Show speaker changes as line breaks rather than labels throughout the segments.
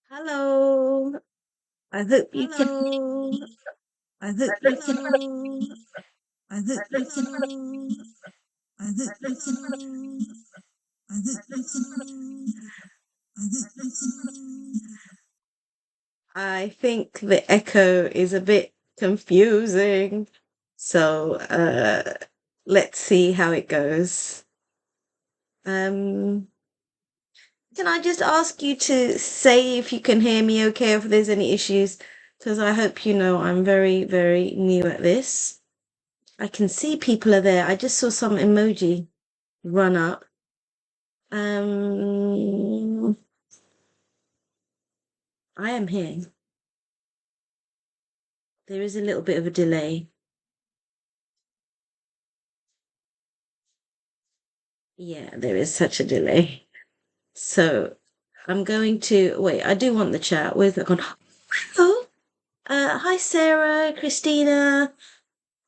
Hello. I hope you can. Hello. I hope you can. Hello. I hope you can. Hello. I hope you can. Hello. I hope you can. I hope you can. I think the echo is a bit confusing. So, let's see how it goes. Um, can I just ask you to say if you can hear me okay, if there's any issues? Because I hope you know I'm very, very new at this. I can see people are there. I just saw some emoji run up. Um, I am here. There is a little bit of a delay. Yeah, there is such a delay. So I'm going to wait. I do want the chat. Where's that gone? Oh, hi Sarah, Christina,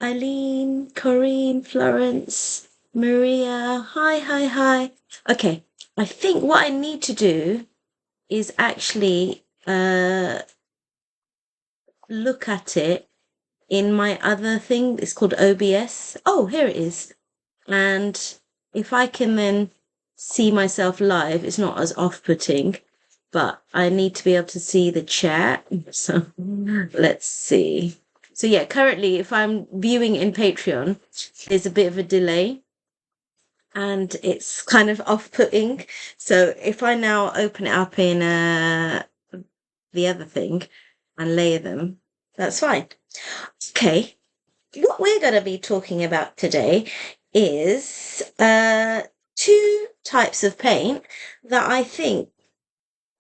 Eileen, Corinne, Florence, Maria. Hi, hi, hi. Okay, I think what I need to do is actually look at it in my other thing. It's called OBS. Oh, here it is. And if I can then see myself live, it's not as off-putting, but I need to be able to see the chat. So let's see. So yeah, currently if I'm viewing in Patreon, there's a bit of a delay and it's kind of off-putting. So if I now open it up in the other thing and layer them, that's fine. Okay, what we're going to be talking about today is two types of paint that I think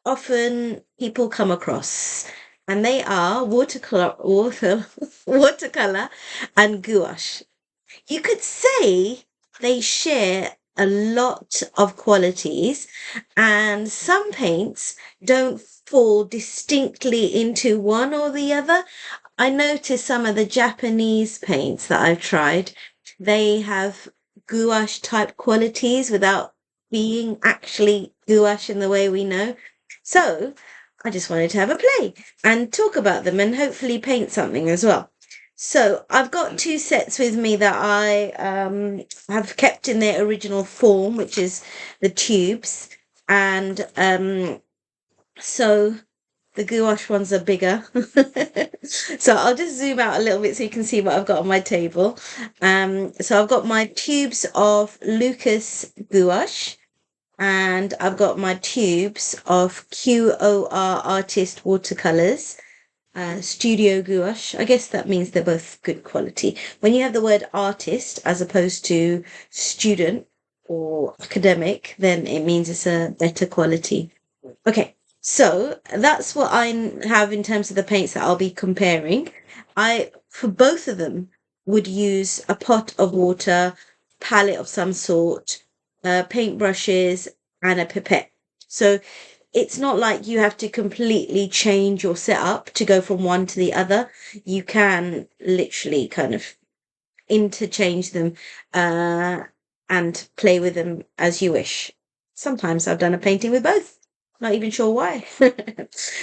often people come across, and they are watercolor and gouache. You could say they share a lot of qualities, and some paints don't fall distinctly into one or the other. I noticed some of the Japanese paints that I've tried, they have gouache type qualities without being actually gouache in the way we know. So I just wanted to have a play and talk about them and hopefully paint something as well. So I've got two sets with me that I have kept in their original form, which is the tubes. And so the gouache ones are bigger. So I'll just zoom out a little bit so you can see what I've got on my table. So I've got my tubes of Lucas gouache, and I've got my tubes of QOR Artist watercolors, Studio Gouache. I guess that means they're both good quality. When you have the word artist as opposed to student or academic, then it means it's a better quality. Okay, so that's what I have in terms of the paints that I'll be comparing. For both of them, would use a pot of water, palette of some sort, paint brushes, and a pipette. So it's not like you have to completely change your setup to go from one to the other. You can literally kind of interchange them uh, and play with them as you wish. Sometimes I've done a painting with both. Not even sure why.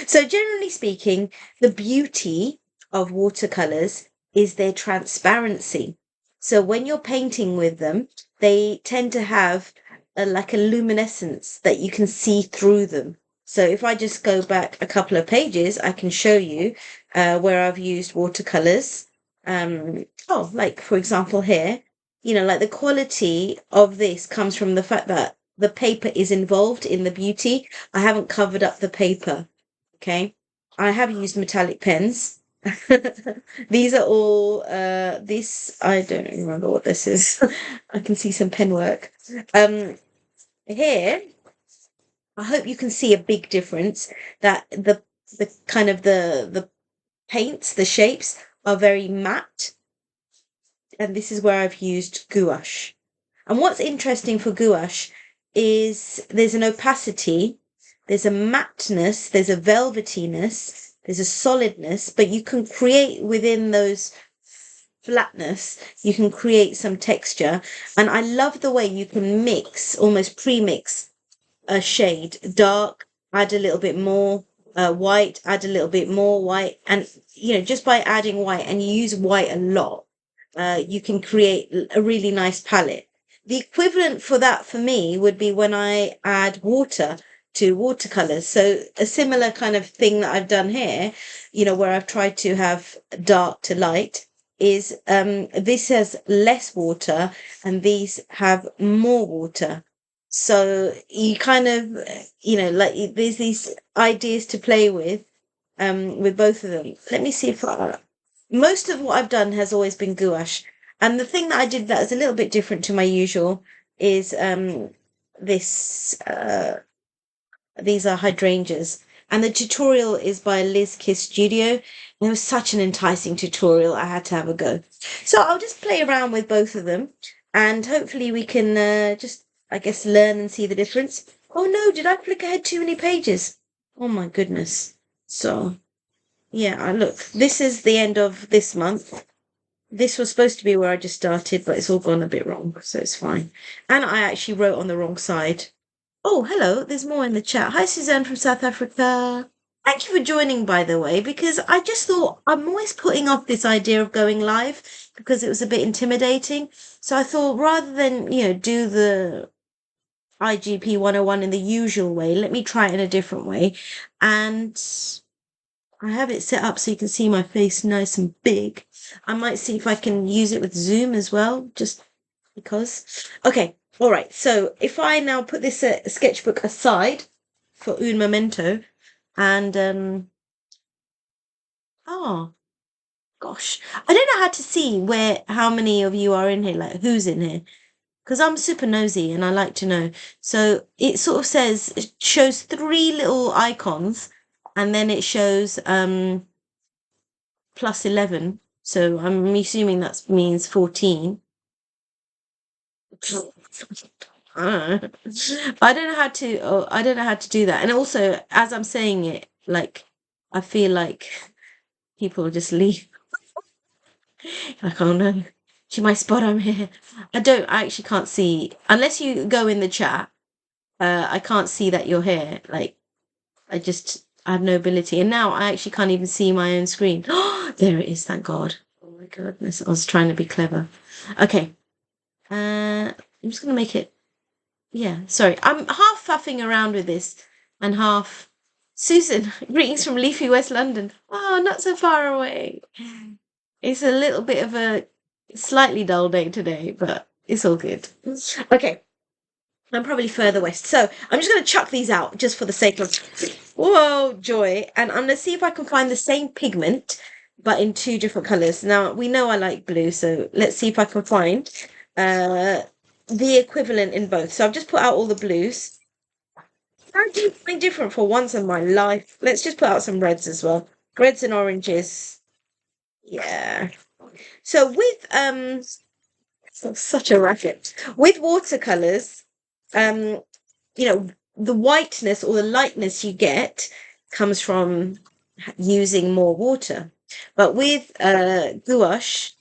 So generally speaking, the beauty of watercolors is their transparency. So when you're painting with them, they tend to have like a luminescence that you can see through them. So if I just go back a couple of pages, I can show you where I've used watercolors. Like for example here, like the quality of this comes from the fact that the paper is involved in the beauty. I haven't covered up the paper. Okay. I have used metallic pens. These are all this I don't remember what this is. I can see some pen work. Here I hope you can see a big difference that the kind of the paints, the shapes are very matte, and this is where I've used gouache. And what's interesting for gouache is there's an opacity, there's a matteness, there's a velvetiness, there's a solidness, but you can create within those flatness, you can create some texture. And I love the way you can mix, almost pre-mix a shade, dark, add a little bit more, white, add a little bit more white, and just by adding white, and you use white a lot, you can create a really nice palette. The equivalent for that for me would be when I add water to watercolors. So a similar kind of thing that I've done here, where I've tried to have dark to light, is this has less water and these have more water. So you kind of, like there's these ideas to play with both of them. Let me see if most of what I've done has always been gouache. And the thing that I did that is a little bit different to my usual is this these are hydrangeas. And the tutorial is by Liz Kiss Studio. And it was such an enticing tutorial, I had to have a go. So I'll just play around with both of them and hopefully we can just, I guess, learn and see the difference. Oh no, did I flick ahead too many pages? Oh my goodness. So, yeah, look, this is the end of this month. This was supposed to be where I just started, but it's all gone a bit wrong, so it's fine. And I actually wrote on the wrong side. Oh, hello, there's more in the chat. Hi, Suzanne from South Africa. Thank you for joining, by the way, because I just thought I'm always putting off this idea of going live because it was a bit intimidating. So I thought rather than, do the IGP 101 in the usual way, let me try it in a different way. And I have it set up so you can see my face nice and big. I might see if I can use it with Zoom as well, just because. Okay, all right. So if I now put this sketchbook aside for un momento, and oh gosh, I don't know how to see how many of you are in here, like who's in here, because I'm super nosy and I like to know. So it sort of says, it shows three little icons, and then it shows plus 11. So I'm assuming that means 14. I don't know how to. Oh, I don't know how to do that. And also, as I'm saying it, like I feel like people just leave. Like, oh no, she might spot I'm here. I actually can't see unless you go in the chat. I can't see that you're here. Like, I have no ability. And now I actually can't even see my own screen. There it is, thank God. Oh my goodness, I was trying to be clever. Okay. I'm just gonna make it, yeah, sorry. I'm half faffing around with this and half Susan, greetings from leafy West London. Oh, not so far away. It's a little bit of a slightly dull day today, but it's all good. Okay. I'm probably further west. So I'm just going to chuck these out just for the sake of, whoa, joy. And I'm going to see if I can find the same pigment, but in two different colors. Now, we know I like blue, so let's see if I can find the equivalent in both. So I've just put out all the blues. How do you find different for once in my life? Let's just put out some reds as well. Reds and oranges. Yeah. So with such a racket. With watercolors, um, the whiteness or the lightness you get comes from using more water. But with gouache,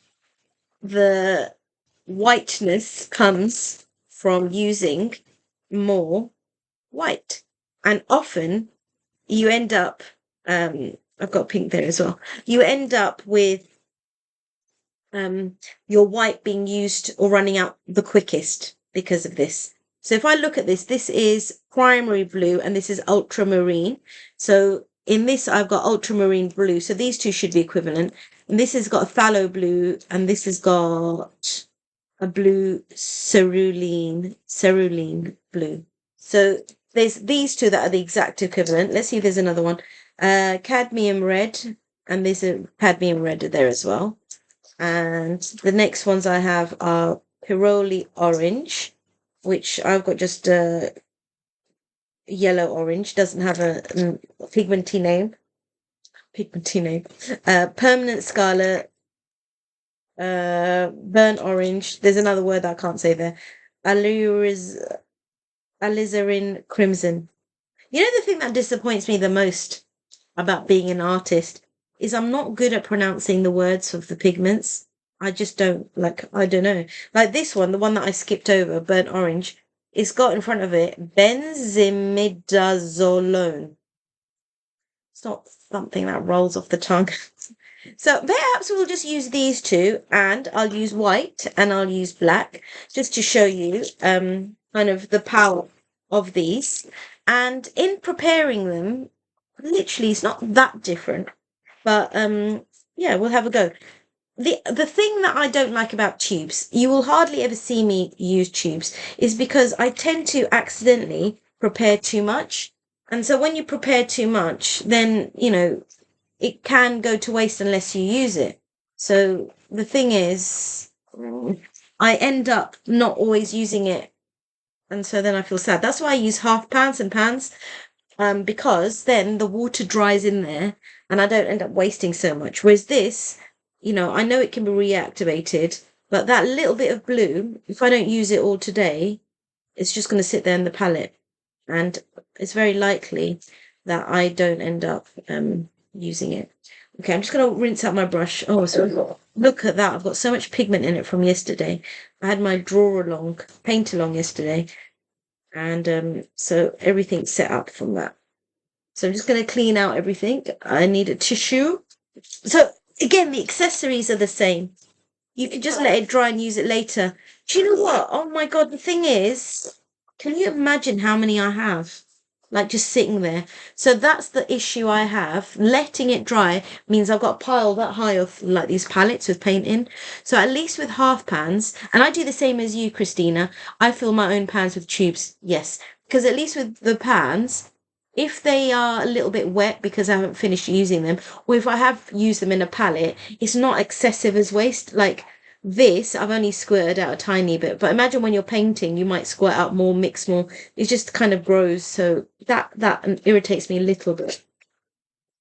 the whiteness comes from using more white. And often you end up, I've got pink there as well, you end up with your white being used or running out the quickest because of this. So if I look at this, this is primary blue and this is ultramarine. So in this, I've got ultramarine blue. So these two should be equivalent. And this has got a phthalo blue and this has got a blue cerulean blue. So there's these two that are the exact equivalent. Let's see if there's another one. Cadmium red, and there's a cadmium red there as well. And the next ones I have are Piroli orange, which I've got just a yellow orange, doesn't have a pigmenty name. Permanent scarlet, burnt orange. There's another word that I can't say there. Alizarin crimson. You know the thing that disappoints me the most about being an artist is I'm not good at pronouncing the words of the pigments. I just don't, like, I don't know. Like this one, the one that I skipped over, burnt orange, it's got in front of it benzimidazolone. It's not something that rolls off the tongue. So perhaps we'll just use these two, and I'll use white and I'll use black just to show you kind of the power of these. And in preparing them, literally it's not that different, but yeah, we'll have a go. The thing that I don't like about tubes, you will hardly ever see me use tubes, is because I tend to accidentally prepare too much. And so when you prepare too much, then, it can go to waste unless you use it. So the thing is, I end up not always using it. And so then I feel sad. That's why I use half pans and pans, because then the water dries in there and I don't end up wasting so much. Whereas this, I know it can be reactivated, but that little bit of blue, if I don't use it all today, it's just going to sit there in the palette. And it's very likely that I don't end up using it. Okay, I'm just going to rinse out my brush. Oh, so look at that. I've got so much pigment in it from yesterday. I had my paint along yesterday. And so everything's set up from that. So I'm just going to clean out everything. I need a tissue. So again, the accessories are the same. You can just let it dry and use it later. Do you know what? Oh my God, the thing is, can you imagine how many I have? Like just sitting there. So that's the issue I have. Letting it dry means I've got a pile that high of like these palettes with paint in. So at least with half pans, and I do the same as you, Christina. I fill my own pans with tubes. Yes, because at least with the pans, if they are a little bit wet because I haven't finished using them, or if I have used them in a palette, it's not excessive as waste. Like this, I've only squirted out a tiny bit, but imagine when you're painting, you might squirt out more, mix more. It just kind of grows, so that irritates me a little bit.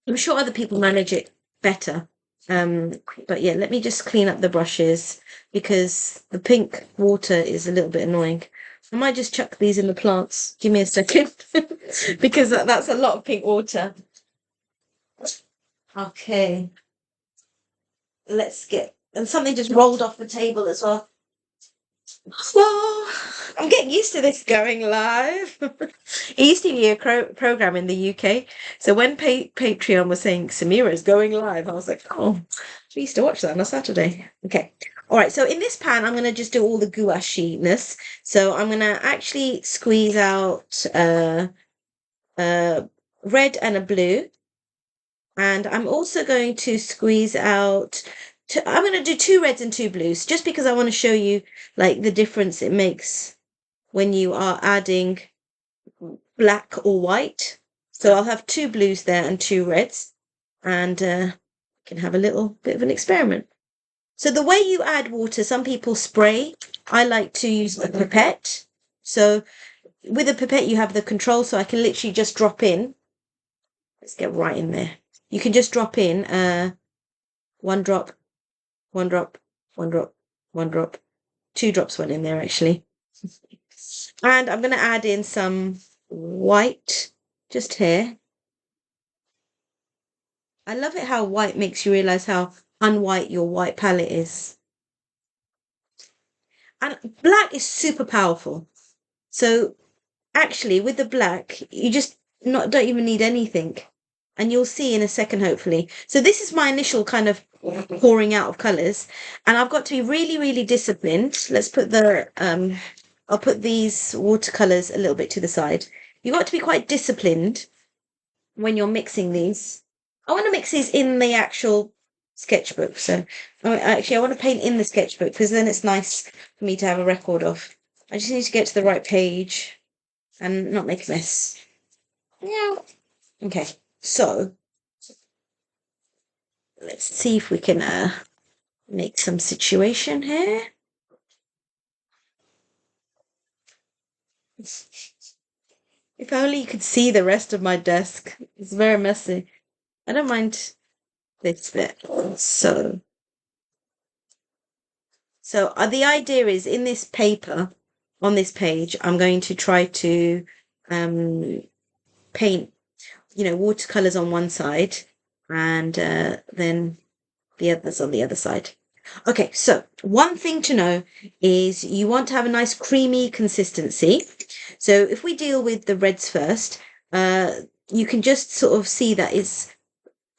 I'm sure other people manage it better. But yeah, let me just clean up the brushes because the pink water is a little bit annoying. I might just chuck these in the plants. Give me a second because that's a lot of pink water. Okay, and something just rolled off the table as well. Well, I'm getting used to this going live. It used to be a program in the UK. So when Patreon was saying Samira is going live, I was like, oh, we used to watch that on a Saturday. Okay. All right. So in this pan, I'm going to just do all the gouache-ness. So I'm going to actually squeeze out a red and a blue. And I'm also going to squeeze out, I'm going to do 2 reds and 2 blues, just because I want to show you like the difference it makes when you are adding black or white. So I'll have 2 blues there and 2 reds, and can have a little bit of an experiment. So the way you add water, some people spray. I like to use a pipette. So with a pipette, you have the control, so I can literally just drop in. Let's get right in there. You can just drop in 1 drop, 1 drop, 1 drop, 1 drop. 2 drops went in there actually. And I'm going to add in some white just here. I love it how white makes you realize how unwhite your white palette is. And black is super powerful. So actually with the black, you just don't even need anything. And you'll see in a second, hopefully. So this is my initial kind of pouring out of colours. And I've got to be really, really disciplined. Let's put I'll put these watercolours a little bit to the side. You've got to be quite disciplined when you're mixing these. I want to mix these in the actual sketchbook. So actually, I want to paint in the sketchbook because then it's nice for me to have a record of. I just need to get to the right page and not make a mess. Yeah. Okay. So let's see if we can make some situation here. If only you could see the rest of my desk. It's very messy. I don't mind this bit. So the idea is in this paper, on this page, I'm going to try to paint, watercolors on one side and then the others on the other side. Okay, so one thing to know is you want to have a nice creamy consistency. So if we deal with the reds first, you can just sort of see that it's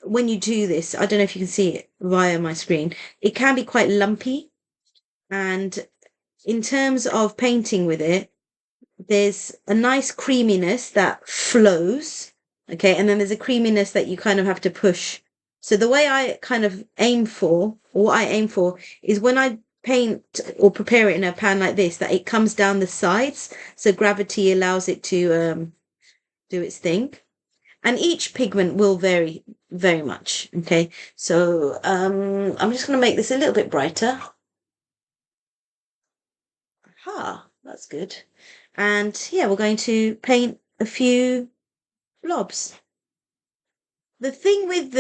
when you do this, I don't know if you can see it via my screen, it can be quite lumpy. And in terms of painting with it, there's a nice creaminess that flows, okay, and then there's a creaminess that you kind of have to push. So the way I kind of aim for, or what I aim for, is when I paint or prepare it in a pan like this, that it comes down the sides, so gravity allows it to do its thing. And each pigment will vary very much, okay? So I'm just going to make this a little bit brighter. Aha, that's good. And yeah, we're going to paint a few blobs. The thing with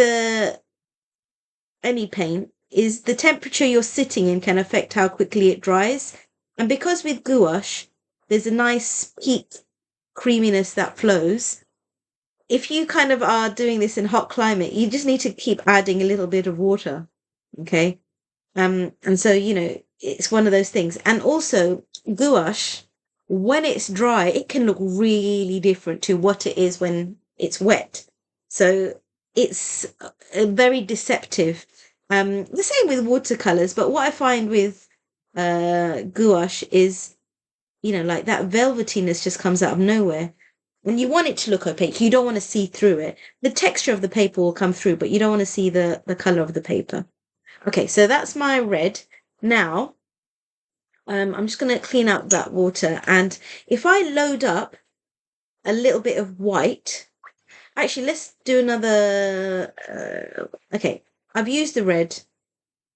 any paint is the temperature you're sitting in can affect how quickly it dries. And because with gouache, there's a nice peak creaminess that flows. If you kind of are doing this in hot climate, you just need to keep adding a little bit of water. Okay. And so, it's one of those things. And also gouache, when it's dry, it can look really different to what it is when it's wet. So it's very deceptive. The same with watercolors, but what I find with gouache is, like that velvetiness just comes out of nowhere. When you want it to look opaque, you don't want to see through it. The texture of the paper will come through, but you don't want to see the color of the paper. Okay, so that's my red. Now, I'm just going to clean up that water. And if I load up a little bit of white, actually, let's do another. Okay, I've used the red.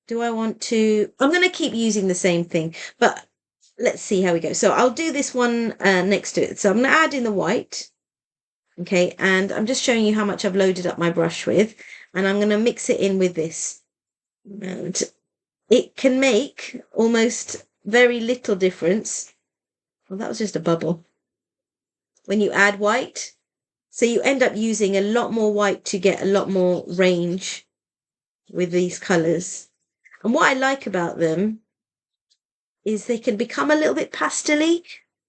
Do I want to? I'm going to keep using the same thing, but let's see how we go. So I'll do this one next to it. So I'm going to add in the white. Okay, and I'm just showing you how much I've loaded up my brush with. And I'm going to mix it in with this. And it can make almost very little difference. Well, that was just a bubble. When you add white, so you end up using a lot more white to get a lot more range with these colors. And what I like about them is they can become a little bit pastel-y.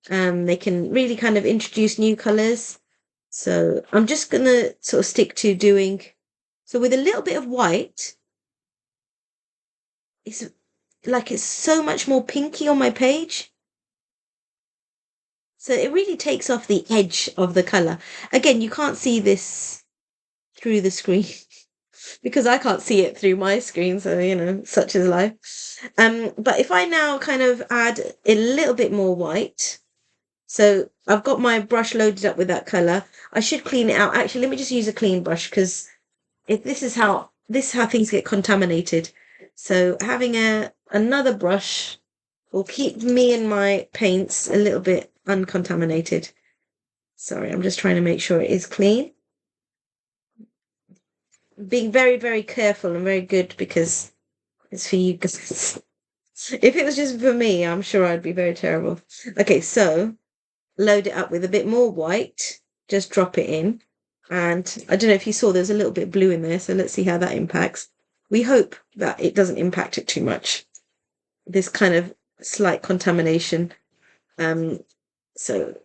They can really kind of introduce new colors. So I'm just going to sort of stick to doing, so with a little bit of white, it's so much more pinky on my page. So it really takes off the edge of the color. Again, you can't see this through the screen because I can't see it through my screen. So, such is life. But if I now kind of add a little bit more white, so I've got my brush loaded up with that color. I should clean it out. Actually, let me just use a clean brush because this is how things get contaminated. So having another brush will keep me and my paints a little bit uncontaminated. Sorry, I'm just trying to make sure it is clean. Being very, very careful and very good because it's for you guys. If it was just for me, I'm sure I'd be very terrible. Okay, so load it up with a bit more white. Just drop it in. And I don't know if you saw there's a little bit blue in there, so let's see how that impacts. We hope that it doesn't impact it too much. This kind of slight contamination. So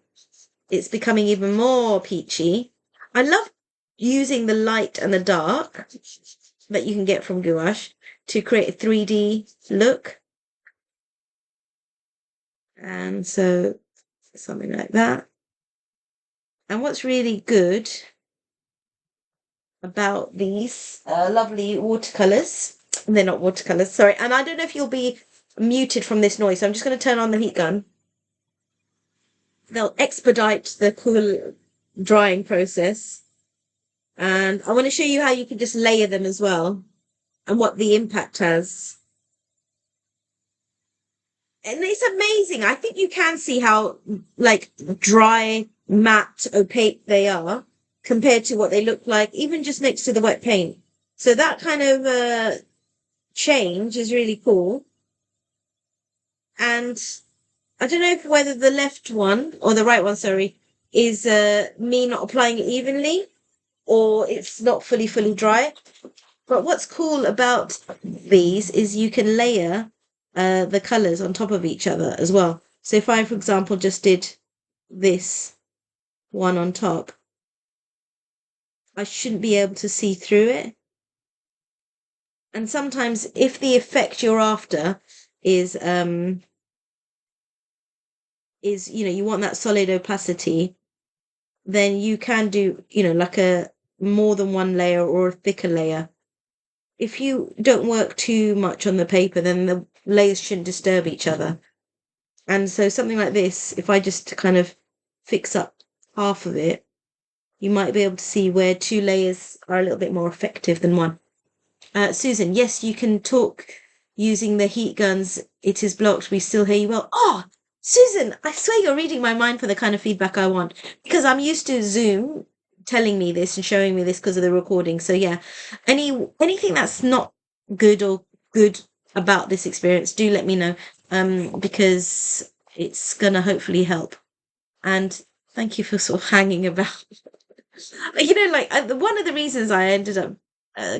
it's becoming even more peachy. I love using the light and the dark that you can get from gouache to create a 3D look. And so something like that. And what's really good about these lovely watercolors, they're not watercolors, sorry. And I don't know if you'll be muted from this noise, so I'm just going to turn on the heat gun. They'll expedite the cool drying process. And I want to show you how you can just layer them as well and what the impact has. And it's amazing. I think you can see how like dry, matte, opaque they are compared to what they look like, even just next to the wet paint. So that kind of change is really cool. And I don't know whether the left one or the right one, sorry, is me not applying it evenly or it's not fully dry. But what's cool about these is you can layer the colors on top of each other as well. So if I, for example, just did this one on top, I shouldn't be able to see through it. And sometimes if the effect you're after is you want that solid opacity, then you can do, like a more than one layer or a thicker layer. If you don't work too much on the paper, then the layers shouldn't disturb each other. And so something like this, if I just kind of fix up half of it, you might be able to see where two layers are a little bit more effective than one. Susan, yes, you can talk using the heat guns. It is blocked. We still hear you well. Oh, Susan, I swear you're reading my mind for the kind of feedback I want because I'm used to Zoom telling me this and showing me this because of the recording. So yeah, anything that's not good or good about this experience, do let me know. Because it's gonna hopefully help. And thank you for sort of hanging about. Like one of the reasons I ended up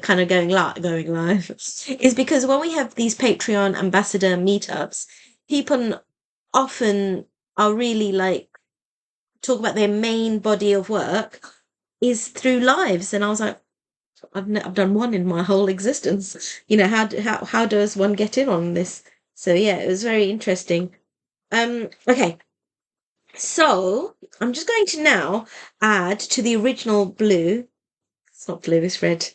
kind of going live is because when we have these Patreon ambassador meetups, people often are really like talk about their main body of work is through lives, and I was like, I've done one in my whole existence. How does one get in on this? So yeah, it was very interesting. Okay, so I'm just going to now add to the original blue. It's not blue, it's red.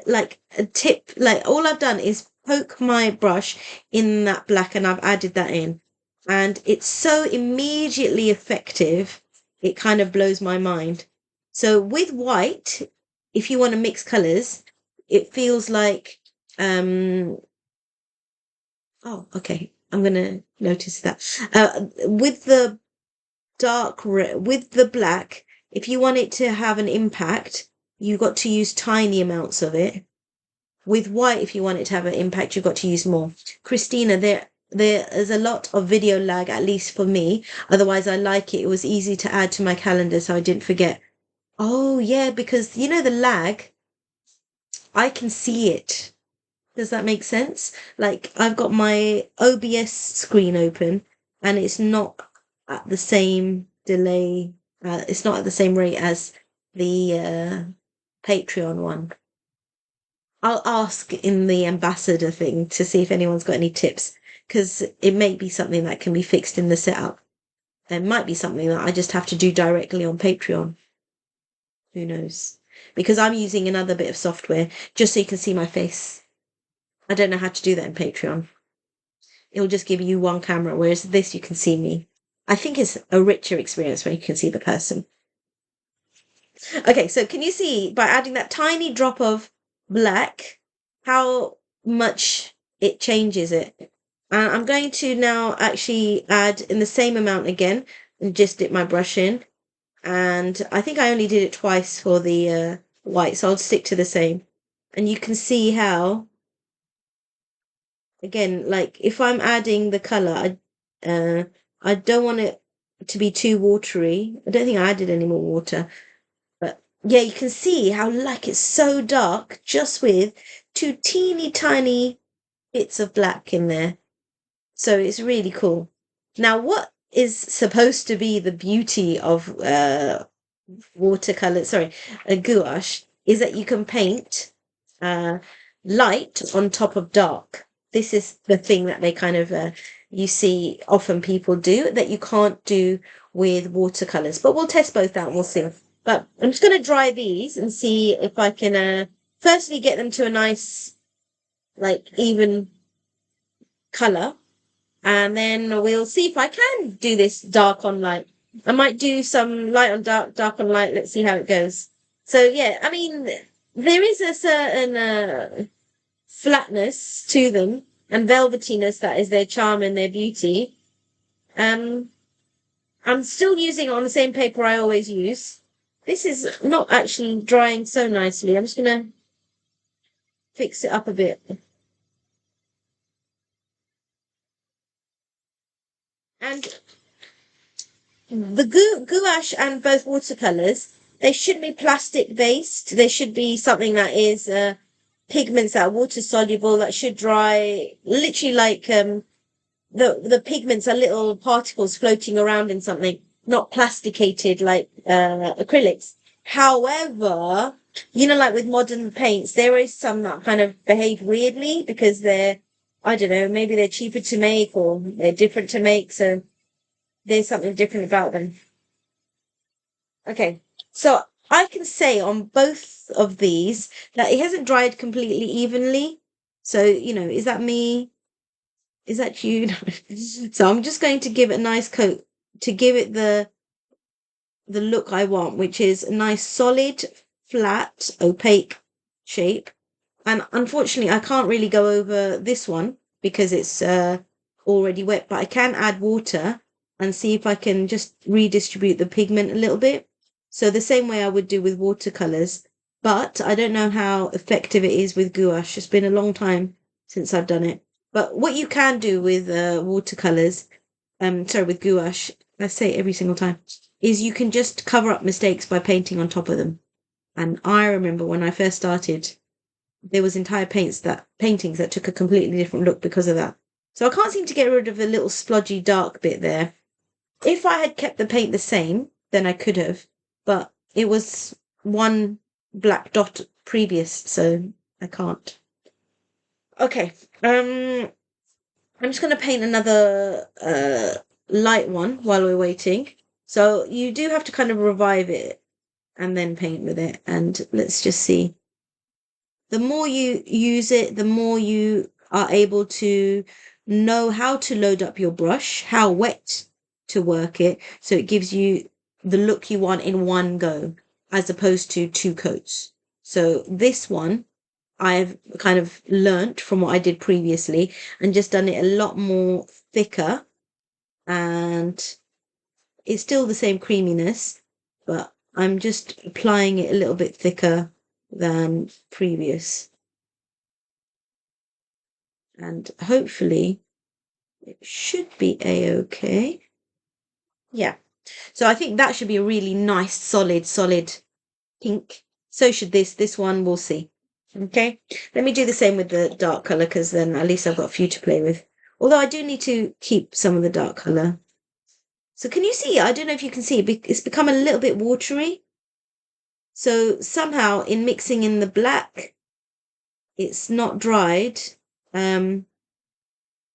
Like a tip, like all I've done is poke my brush in that black and I've added that in. And it's so immediately effective, it kind of blows my mind. So with white, if you want to mix colors, it feels like, oh, okay, I'm gonna notice that. With the with the black, if you want it to have an impact, you've got to use tiny amounts of it. With white, if you want it to have an impact, you've got to use more. Christina, there is a lot of video lag, at least for me. Otherwise, I like it. It was easy to add to my calendar, so I didn't forget. Oh, yeah, because the lag, I can see it. Does that make sense? Like, I've got my OBS screen open, and it's not at the same delay. It's not at the same rate as the Patreon one. I'll ask in the ambassador thing to see if anyone's got any tips, because it may be something that can be fixed in the setup. It might be something that I just have to do directly on Patreon. Who knows? Because I'm using another bit of software just so you can see my face. I don't know how to do that in Patreon. It'll just give you one camera, whereas this you can see me. I think it's a richer experience when you can see the person. Okay, so can you see by adding that tiny drop of black how much it changes it? I'm going to now actually add in the same amount again and just dip my brush in. And I think I only did it twice for the white, so I'll stick to the same. And you can see how, again, like if I'm adding the color, I don't want it to be too watery. I don't think I added any more water. But yeah, you can see how like it's so dark just with two teeny tiny bits of black in there. So it's really cool. Now, what is supposed to be the beauty of watercolor, sorry, a gouache, is that you can paint uh, light on top of dark. This is the thing that they kind of you see often people do that you can't do with watercolors. But we'll test both out and we'll see. But I'm just going to dry these and see if I can firstly get them to a nice, like, even color. And then we'll see if I can do this dark on light. I might do some light on dark, dark on light. Let's see how it goes. So yeah, I mean, there is a certain flatness to them and velvetiness that is their charm and their beauty. Um, I'm still using it on the same paper I always use. This is not actually drying so nicely. I'm just gonna fix it up a bit. And the gouache and both watercolors, they shouldn't be plastic based. They should be something that is pigments that are water soluble, that should dry literally like the pigments are little particles floating around in something, not plasticated like acrylics. However, You know, like with modern paints, there is some that kind of behave weirdly because they're, I don't know, maybe they're cheaper to make or they're different to make. So there's something different about them. Okay. So I can say on both of these that it hasn't dried completely evenly. So, is that me? Is that you? So I'm just going to give it a nice coat to give it the look I want, which is a nice solid, flat, opaque shape. And unfortunately, I can't really go over this one because it's already wet, but I can add water and see if I can just redistribute the pigment a little bit. So the same way I would do with watercolors, but I don't know how effective it is with gouache. It's been a long time since I've done it. But what you can do with watercolors, sorry, with gouache, I say it every single time, is you can just cover up mistakes by painting on top of them. And I remember when I first started, there was entire paintings that took a completely different look because of that. So I can't seem to get rid of the little splodgy dark bit there. If I had kept the paint the same, then I could have, but it was one black dot previous, so I can't. Okay, I'm just going to paint another light one while we're waiting. So you do have to kind of revive it and then paint with it. And let's just see. The more you use it, the more you are able to know how to load up your brush, how wet to work it. So it gives you the look you want in one go, as opposed to two coats. So this one, I've kind of learnt from what I did previously and just done it a lot more thicker, and it's still the same creaminess, but I'm just applying it a little bit thicker than previous. And hopefully it should be a-okay. Yeah. So I think that should be a really nice, solid pink. So should this. This one, we'll see. Okay. Let me do the same with the dark color because then at least I've got a few to play with. Although I do need to keep some of the dark color. So can you see? I don't know if you can see. It's become a little bit watery. So somehow in mixing in the black, it's not dried.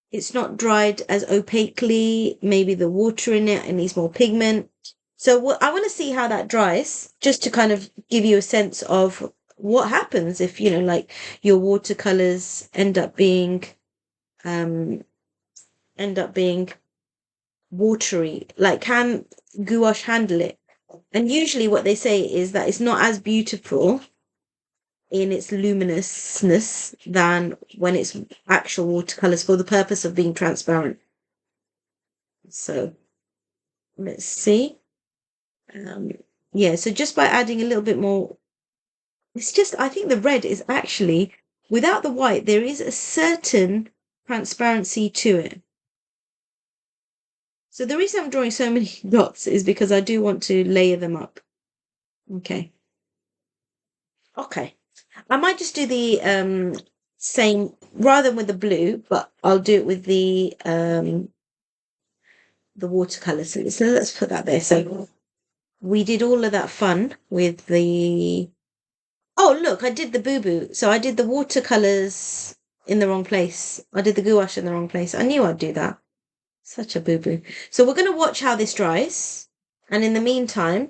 It's not dried as opaquely. Maybe the water in it needs more pigment. So I want to see how that dries, just to kind of give you a sense of what happens if, like your watercolors um, end up being watery. Like, can gouache handle it? And usually what they say is that it's not as beautiful in its luminousness than when it's actual watercolors for the purpose of being transparent. So let's see. Yeah, so just by adding a little bit more, I think the red is actually, without the white, there is a certain transparency to it. So the reason I'm drawing so many dots is because I do want to layer them up. Okay. Okay. I might just do the same rather than with the blue, but I'll do it with the watercolor. So let's put that there. So we did all of that fun with the. Oh, look, I did the boo-boo. So I did the watercolors in the wrong place. I did the gouache in the wrong place. I knew I'd do that. Such a boo-boo. So we're going to watch how this dries. And in the meantime,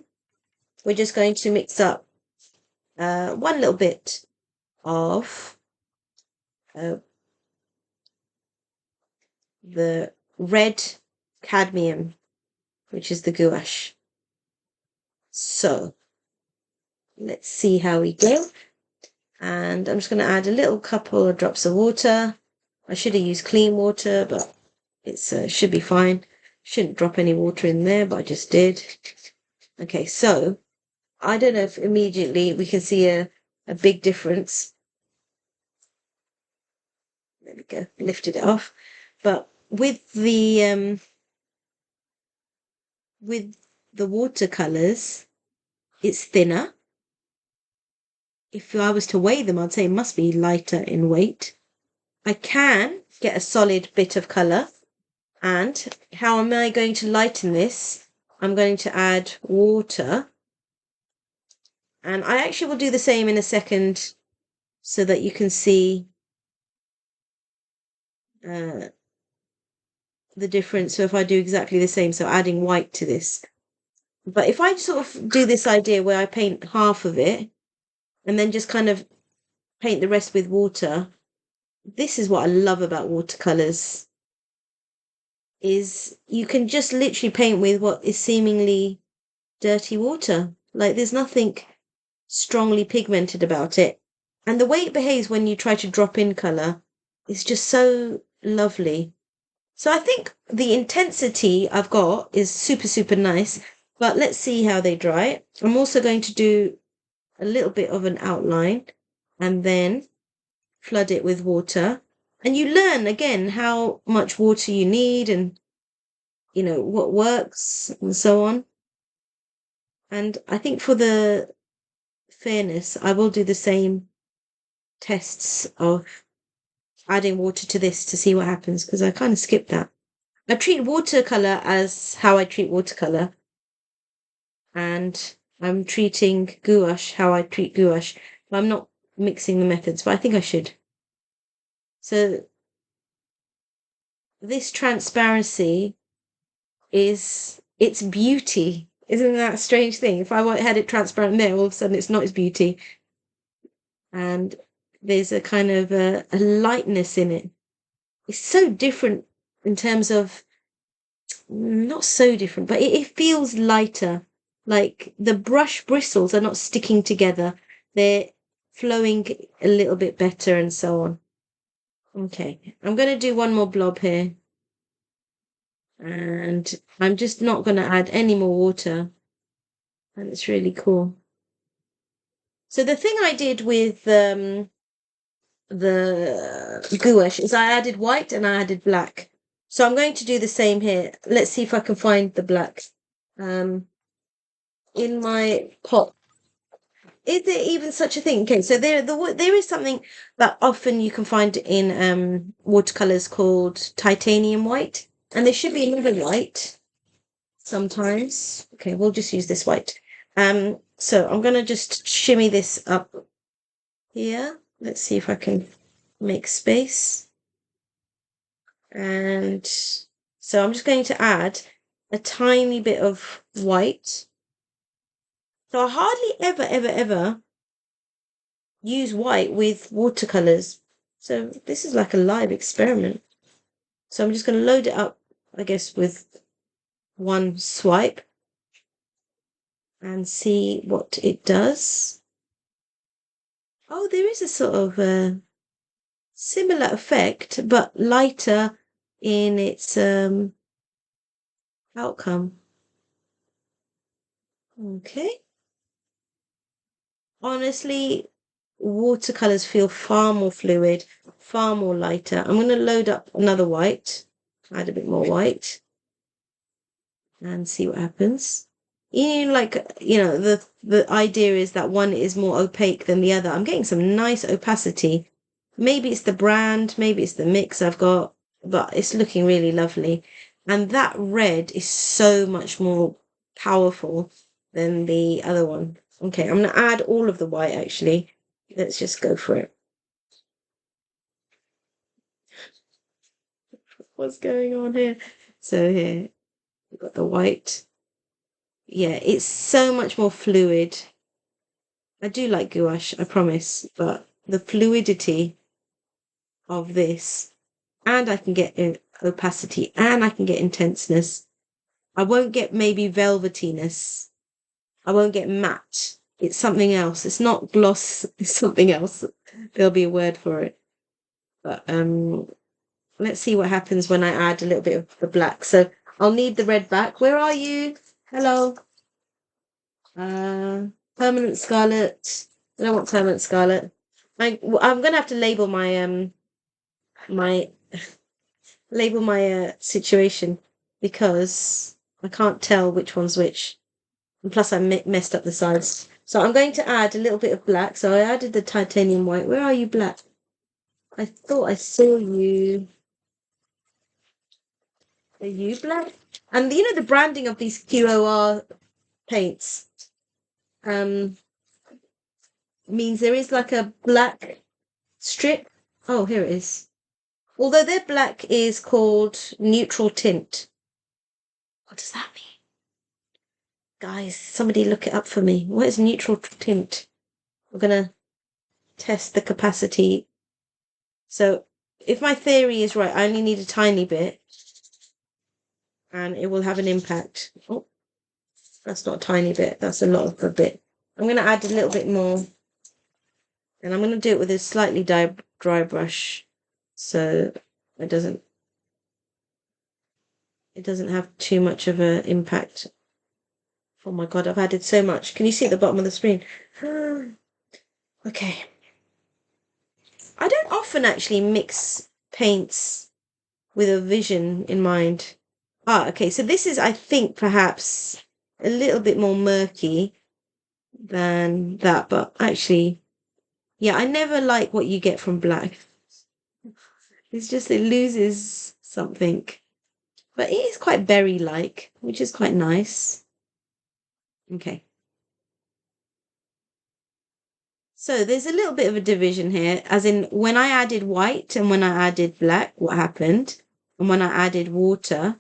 we're just going to mix up one little bit of uh, the red cadmium, which is the gouache. So let's see how we go. And I'm just going to add a little couple of drops of water. I should have used clean water, but it's should be fine. Shouldn't drop any water in there, but I just did. Okay, so I don't know if immediately we can see a big difference. There we go, lifted it off. But with the watercolors, it's thinner. If I was to weigh them, I'd say it must be lighter in weight. I can get a solid bit of color. And how am I going to lighten this? I'm going to add water And I actually will do the same in a second so that you can see uh, the difference. So if I do exactly the same, so adding white to this. But if I sort of do this idea where I paint half of it and then just kind of paint the rest with water, this is what I love about watercolors is you can just literally paint with what is seemingly dirty water. Like there's nothing strongly pigmented about it. And the way it behaves when you try to drop in color is just so lovely. So I think the intensity I've got is super, super nice. But let's see how they dry. I'm also going to do a little bit of an outline and then flood it with water. And you learn again how much water you need and, what works and so on. And I think for the fairness, I will do the same tests of adding water to this to see what happens because I kind of skipped that. I treat watercolor as how I treat watercolor, and I'm treating gouache how I treat gouache. I'm not mixing the methods, but I think I should. So this transparency is its beauty. Isn't that a strange thing? If I had it transparent there, all of a sudden it's not its beauty. And there's a kind of a lightness in it. It's so different in terms of not so different, but it feels lighter. Like the brush bristles are not sticking together. They're flowing a little bit better and so on. Okay, I'm going to do one more blob here. And I'm just not going to add any more water. And it's really cool. So the thing I did with the gouache is I added white and I added black. So I'm going to do the same here. Let's see if I can find the black. In my pot. Is there even such a thing? Okay, so there is something that often you can find in watercolors called titanium white, and there should be another white sometimes. Okay, we'll just use this white. So I'm gonna just shimmy this up here. Let's see if I can make space. And so I'm just going to add a tiny bit of white. So I hardly ever, ever, ever use white with watercolors. So this is like a live experiment. So I'm just going to load it up, I guess, with one swipe and see what it does. Oh, there is a sort of similar effect, but lighter in its outcome. Okay. Honestly, watercolors feel far more fluid, far more lighter. I'm going to load up another white, add a bit more white, and see what happens. The idea is that one is more opaque than the other. I'm getting some nice opacity. Maybe it's the brand, maybe it's the mix I've got, but it's looking really lovely. And that red is so much more powerful than the other one. Okay, I'm gonna add all of the white actually. Let's just go for it. What's going on here? So here we've got the white. Yeah, it's so much more fluid. I do like gouache, I promise, but the fluidity of this, and I can get opacity, and I can get intenseness. I won't get maybe velvetiness. I won't get matte. It's something else. It's not gloss. It's something else. There'll be a word for it. But let's see what happens when I add a little bit of the black. So I'll need the red back. Where are you? Hello. Uh, permanent scarlet. I don't want permanent scarlet. I'm gonna have to my label my situation because I can't tell which one's which. And plus, I messed up the sides. So I'm going to add a little bit of black. So I added the titanium white. Where are you, black? I thought I saw you. Are you black? And the branding of these QOR paints. Um, means there is like a black strip. Oh, here it is. Although their black is called neutral tint. What does that mean? Guys, somebody look it up for me. What is neutral tint? We're gonna test the capacity. So if my theory is right, I only need a tiny bit and it will have an impact. Oh, that's not a tiny bit. That's a lot of a bit. I'm going to add a little bit more. And I'm going to do it with a slightly dry brush. So it doesn't have too much of an impact. Oh my God, I've added so much. Can you see at the bottom of the screen? Okay. I don't often actually mix paints with a vision in mind. Okay, so this is, I think, perhaps a little bit more murky than that, but actually, yeah, I never like what you get from black. It's just, it loses something. But it is quite berry-like, which is quite nice. Okay. So there's a little bit of a division here, as in when I added white and when I added black, what happened? And when I added water,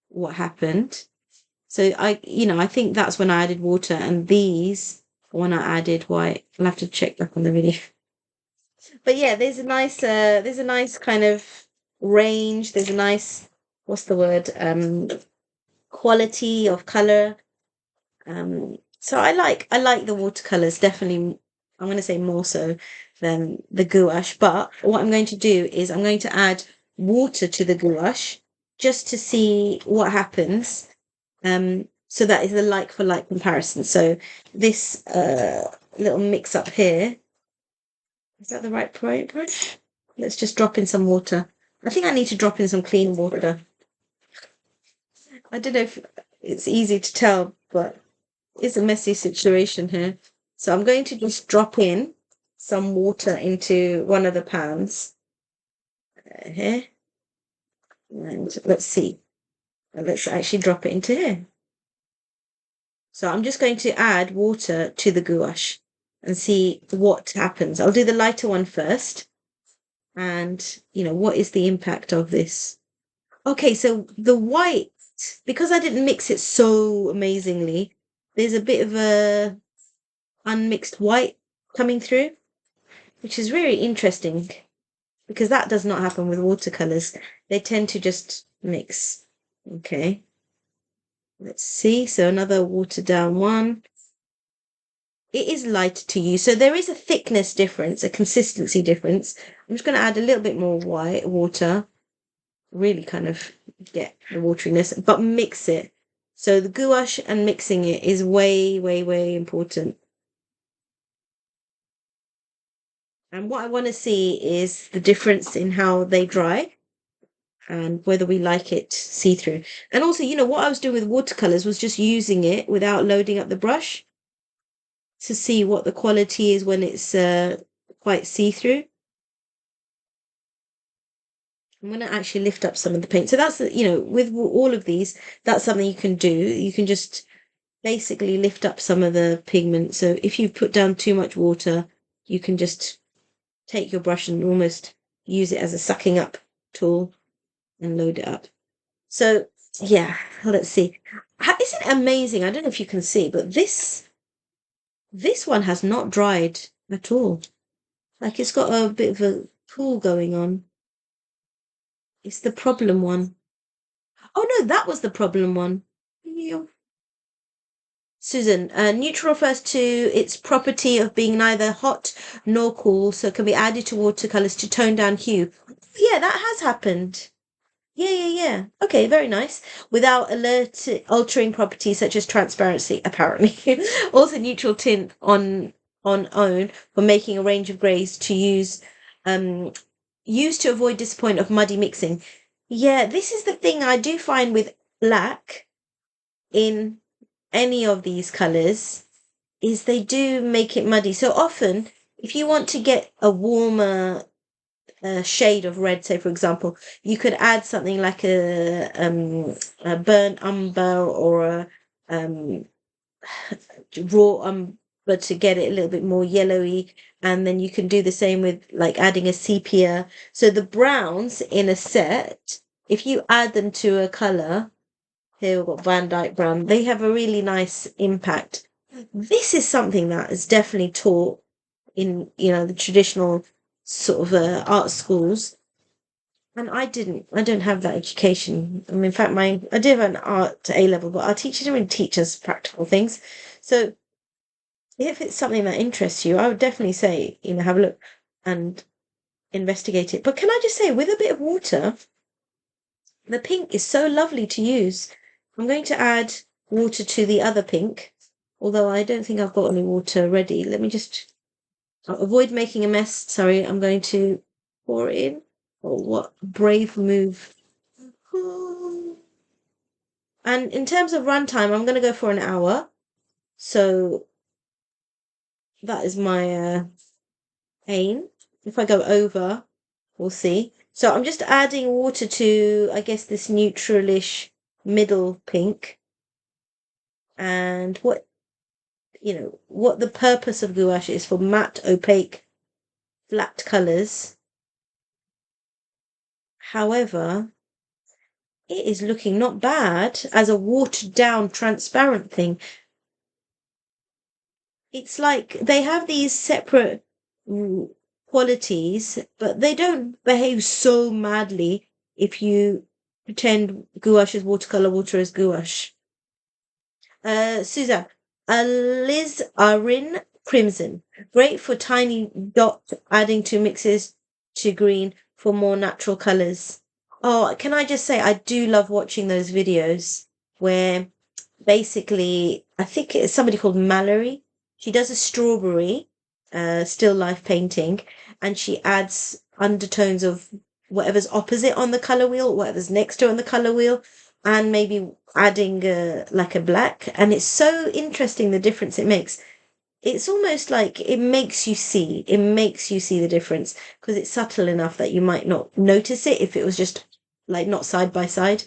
what happened? So I think that's when I added water, and these when I added white. I'll have to check back on the video. But yeah, there's a nice kind of range. There's a nice, what's the word? Quality of color. So I like the watercolors definitely. I'm going to say more so than the gouache. But what I'm going to do is I'm going to add water to the gouache just to see what happens. So that is a like for like comparison. So this little mix up here, is that the right brush? Let's just drop in some water. I think I need to drop in some clean water. I don't know if it's easy to tell, but it's a messy situation here. So I'm going to just drop in some water into one of the pans here. And let's see. Let's actually drop it into here. So I'm just going to add water to the gouache and see what happens. I'll do the lighter one first. And, what is the impact of this? Okay, so the white, because I didn't mix it so amazingly, there's a bit of a unmixed white coming through, which is very interesting because that does not happen with watercolors. They tend to just mix. Okay. Let's see. So another watered down one. It is lighter to use. So there is a thickness difference, a consistency difference. I'm just going to add a little bit more water. Really kind of get the wateriness, but mix it. So the gouache and mixing it is way, way, way important. And what I want to see is the difference in how they dry and whether we like it see-through. And also, what I was doing with watercolors was just using it without loading up the brush to see what the quality is when it's quite see-through. I'm going to actually lift up some of the paint. So that's, with all of these, that's something you can do. You can just basically lift up some of the pigment. So if you put down too much water, you can just take your brush and almost use it as a sucking up tool and load it up. So yeah, let's see. Isn't it amazing? I don't know if you can see, but this one has not dried at all. Like it's got a bit of a pool going on. It's the problem one. Oh no, that was the problem one. Susan, neutral refers to its property of being neither hot nor cool, so it can be added to watercolors to tone down hue. Yeah, that has happened. Yeah. Okay, very nice. Without altering properties such as transparency, apparently. Also, neutral tint on own for making a range of greys to use to avoid disappointment of muddy mixing. Yeah, this is the thing I do find with black in any of these colors is they do make it muddy. So often, if you want to get a warmer shade of red, say for example, you could add something like a burnt umber or a raw but to get it a little bit more yellowy. And then you can do the same with like adding a sepia. So the browns in a set, if you add them to a color, here we've got Van Dyke brown, they have a really nice impact. This is something that is definitely taught in, the traditional sort of art schools. And I don't have that education. I mean, in fact, I did have an art A level, but our teacher didn't really teach us practical things. So if it's something that interests you, I would definitely say, have a look and investigate it. But can I just say, with a bit of water, the pink is so lovely to use. I'm going to add water to the other pink, although I don't think I've got any water ready. Let me just avoid making a mess. Sorry, I'm going to pour it in. Oh, what a brave move. And in terms of runtime, I'm going to go for an hour. So that is my aim. If I go over, we'll see. So I'm just adding water to, I guess, this neutralish middle pink. And what the purpose of gouache is for matte, opaque, flat colors. However, it is looking not bad as a watered down transparent thing. It's like they have these separate qualities, but they don't behave so madly if you pretend gouache is watercolor, water is gouache. Suzanne, alizarin crimson, great for tiny dot adding to mixes to green for more natural colors. Oh, can I just say I do love watching those videos where basically I think it's somebody called Mallory. She does a strawberry still life painting, and she adds undertones of whatever's opposite on the color wheel, whatever's next to on the color wheel, and maybe adding like a black. And it's so interesting the difference it makes. It's almost like it makes you see the difference because it's subtle enough that you might not notice it if it was just like not side by side.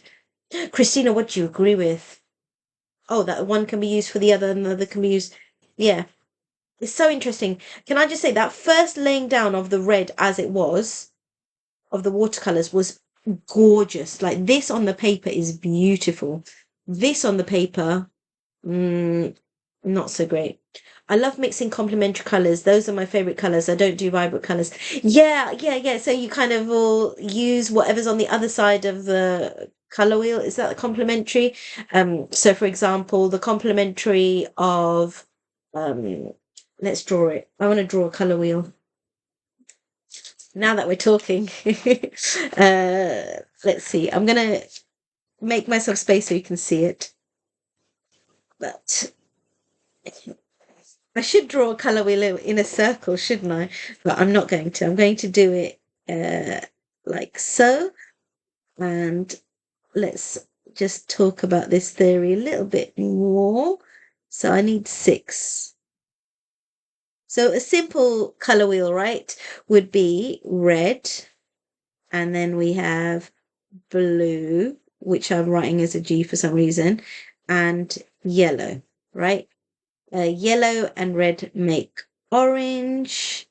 Christina, what do you agree with? Oh, that one can be used for the other and the other can be used. Yeah, it's so interesting. Can I just say that first laying down of the red as it was, of the watercolors, was gorgeous. Like this on the paper is beautiful. This on the paper, not so great. I love mixing complementary colors. Those are my favorite colors. I don't do vibrant colors. Yeah, yeah, yeah. So you kind of will use whatever's on the other side of the color wheel. Is that the complementary? So for example, the complementary of let's draw it. I want to draw a color wheel. Now that we're talking, let's see. I'm gonna make myself space so you can see it. But I should draw a color wheel in a circle, shouldn't I? But I'm not going to. I'm going to do it like so. And let's just talk about this theory a little bit more. So I need 6. So a simple color wheel, right, would be red, and then we have blue, which I'm writing as a G for some reason, and yellow, right? Yellow and red make orange,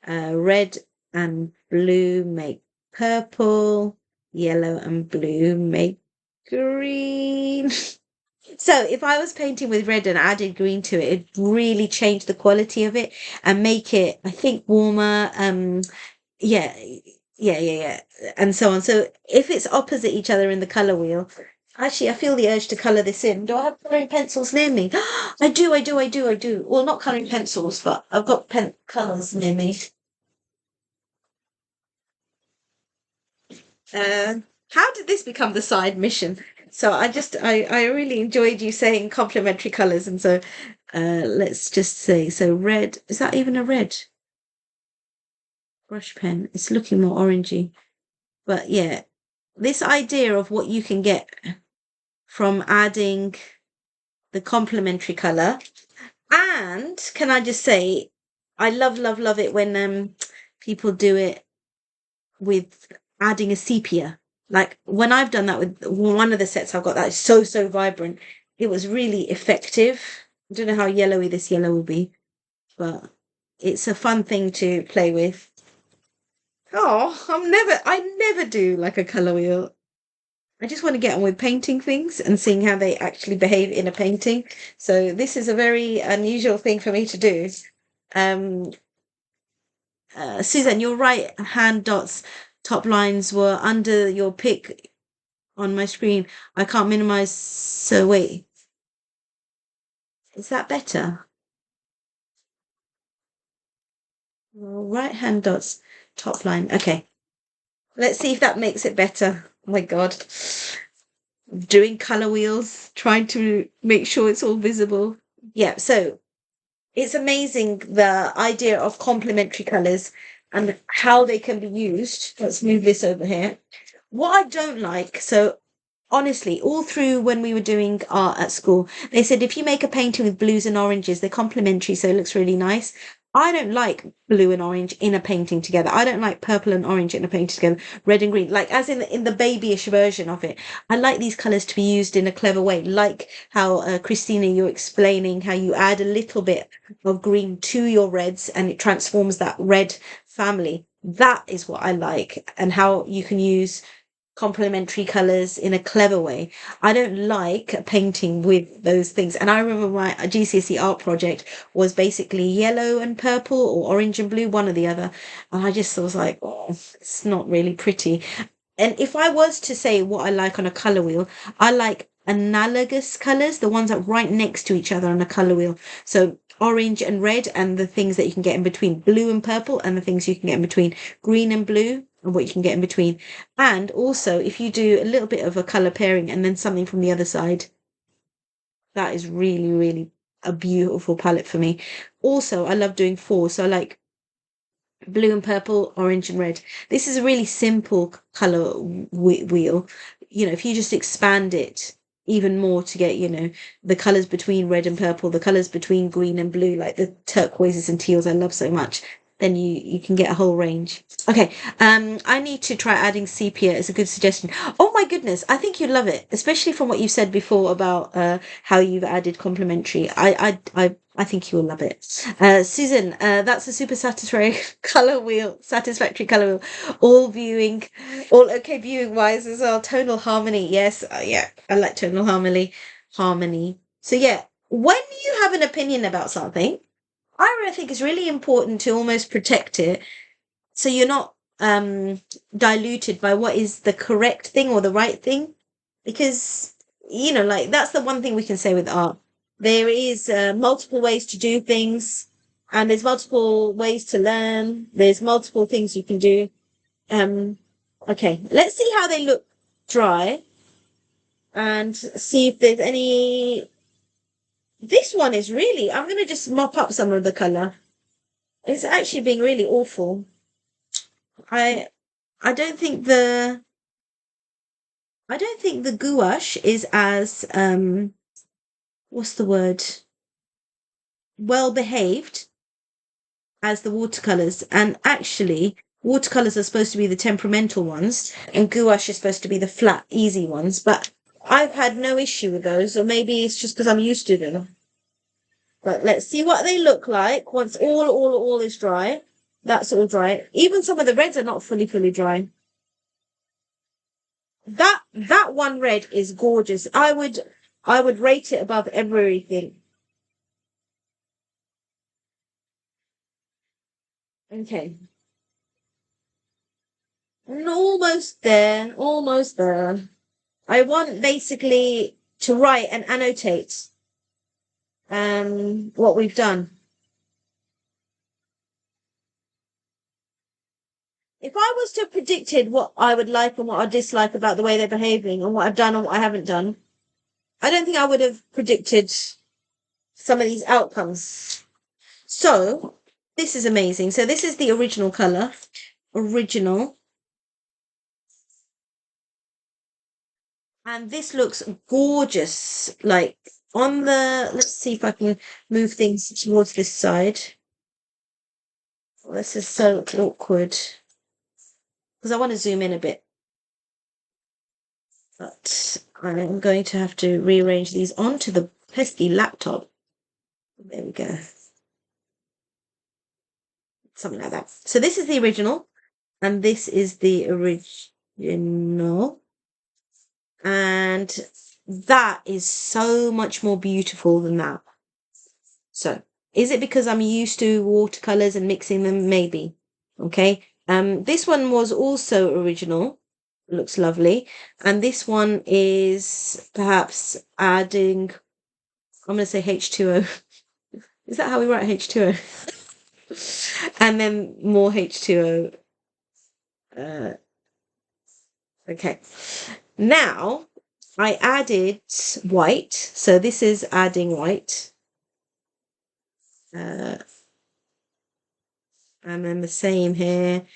red and blue make purple, yellow and blue make green. So if I was painting with red and added green to it, it'd really change the quality of it and make it, I think, warmer. Yeah, yeah, and so on. So if it's opposite each other in the color wheel, actually, I feel the urge to color this in. Do I have coloring pencils near me? I do, I do, I do, I do. Well, not coloring pencils, but I've got colors near me. Uh, how did this become the side mission? So I really enjoyed you saying complementary colors, and so let's just say so red. Is that even a red brush pen? It's looking more orangey, but yeah, this idea of what you can get from adding the complementary color. And can I just say, I love, love, love it when people do it with adding a sepia. Like when I've done that with one of the sets I've got that is so, so vibrant, it was really effective. I don't know how yellowy this yellow will be. but it's a fun thing to play with. Oh, I never do like a color wheel. I just want to get on with painting things and seeing how they actually behave in a painting. So this is a very unusual thing for me to do. Um, Susan, your right hand dots top lines were under your pick on my screen. I can't minimize. So wait, is that better? Right hand dots top line. Okay, let's see if that makes it better. Oh my God. Doing color wheels, trying to make sure it's all visible. Yeah, so it's amazing the idea of complementary colors and how they can be used. Let's move this over here. What I don't like, so honestly, all through when we were doing art at school, they said if you make a painting with blues and oranges, they're complementary, so it looks really nice. I don't like blue and orange in a painting together. I don't like purple and orange in a painting together, red and green. Like as in the babyish version of it. I like these colors to be used in a clever way, like how Christina, you're explaining how you add a little bit of green to your reds and it transforms that red family. That is what I like, and how you can use complementary colors in a clever way. I don't like painting with those things. And I remember my GCSE art project was basically yellow and purple or orange and blue, one or the other. And I just was like, oh, it's not really pretty. And if I was to say what I like on a color wheel, I like analogous colors, the ones that are right next to each other on a color wheel. So orange and red, and the things that you can get in between, blue and purple, and the things you can get in between, green and blue, and what you can get in between. And also, if you do a little bit of a color pairing and then something from the other side, that is really, really a beautiful palette for me. Also, I love doing four. So I like blue and purple, orange and red. This is a really simple color wheel. You know, if you just expand it even more to get, you know, the colors between red and purple, the colors between green and blue, like the turquoises and teals I love so much, then you can get a whole range. Okay, I need to try adding sepia. It's a good suggestion. Oh my goodness, I think you'd love it, especially from what you said before about how you've added complementary. I think you will love it. Susan, that's a super satisfactory color wheel, satisfactory color wheel. All viewing, all okay viewing wise as well. Tonal harmony, yes, yeah, I like tonal harmony. Harmony. So yeah, when you have an opinion about something, I really think it's really important to almost protect it so you're not diluted by what is the correct thing or the right thing, because you know, like that's the one thing we can say with art. There is multiple ways to do things, and there's multiple ways to learn. There's multiple things you can do. um okay, let's see how they look dry and see if there's any. This one is really, I'm going to just mop up some of the color. It's actually being really awful. I I don't think the I don't think the gouache is as what's the word, well behaved as the watercolors. And actually, watercolors are supposed to be the temperamental ones, and gouache is supposed to be the flat, easy ones. But I've had no issue with those, or maybe it's just because I'm used to them. But let's see what they look like once all is dry. That's all dry. Even some of the reds are not fully dry. That one red is gorgeous. I would rate it above everything. Okay. Almost there, almost there. I want basically to write and annotate what we've done. If I was to have predicted what I would like and what I dislike about the way they're behaving and what I've done and what I haven't done, I don't think I would have predicted some of these outcomes. So this is amazing. So this is the original color. Original. And this looks gorgeous. Like on the, let's see if I can move things towards this side. This is so awkward because I want to zoom in a bit, but I'm going to have to rearrange these onto the pesky laptop. There we go. something like that. So this is the original, and this is the original. And that is so much more beautiful than that. So, is it because I'm used to watercolors and mixing them? Maybe. Okay. This one was also original. Looks lovely. And this one is perhaps adding, I'm going to say H2O. Is that how we write H2O? And then more H2O. Okay. Now I added white. So this is adding white. And then the same here,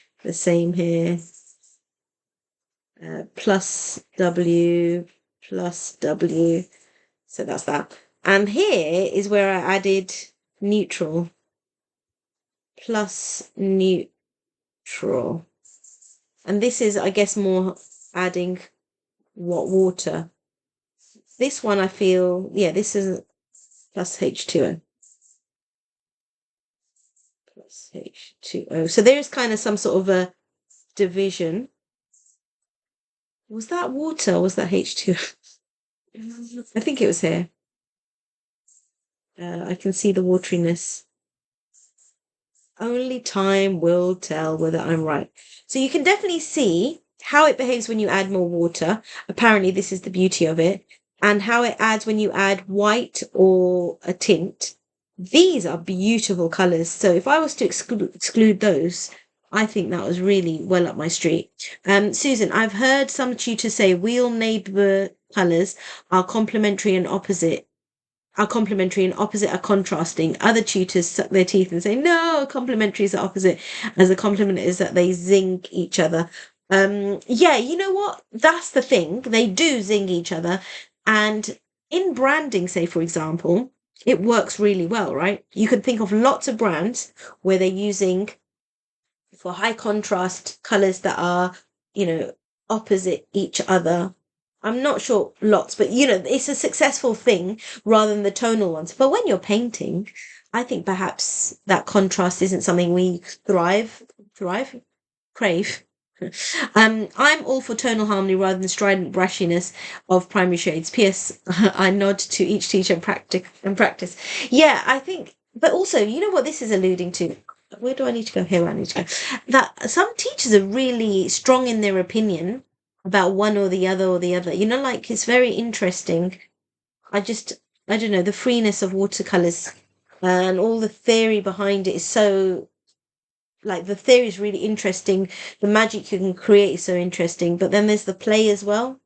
plus W, plus W. So that's that. And here is where I added neutral, plus neutral. And this is, I guess, more adding what water. This one I feel, yeah, this is plus H2O. Plus H2O. So there is kind of some sort of a division. Was that water or was that H2O? I think it was here. I can see the wateriness. Only time will tell whether I'm right. So you can definitely see how it behaves when you add more water. Apparently, this is the beauty of it. And how it adds when you add white or a tint. These are beautiful colours. So if I was to exclude those, I think that was really well up my street. Susan, I've heard some tutors say wheel neighbour colours are complementary and opposite are contrasting. Other tutors suck their teeth and say, no, complementaries are opposite, as a compliment is that they zing each other. Yeah, you know what? That's the thing. They do zing each other. And in branding, say, for example, it works really well, right? You can think of lots of brands where they're using for high contrast colors that are, opposite each other. I'm not sure lots, but it's a successful thing rather than the tonal ones. But when you're painting, I think perhaps that contrast isn't something we crave. I'm all for tonal harmony rather than strident brashiness of primary shades. P.S. I nod to each teacher and practice. Yeah, I think, but also, you know what this is alluding to? Where do I need to go? Here I need to go. That some teachers are really strong in their opinion about one or the other or the other. Like it's very interesting. I just, I don't know, the freeness of watercolors and all the theory behind it is so, like, the theory is really interesting. The magic you can create is so interesting. But then there's the play as well.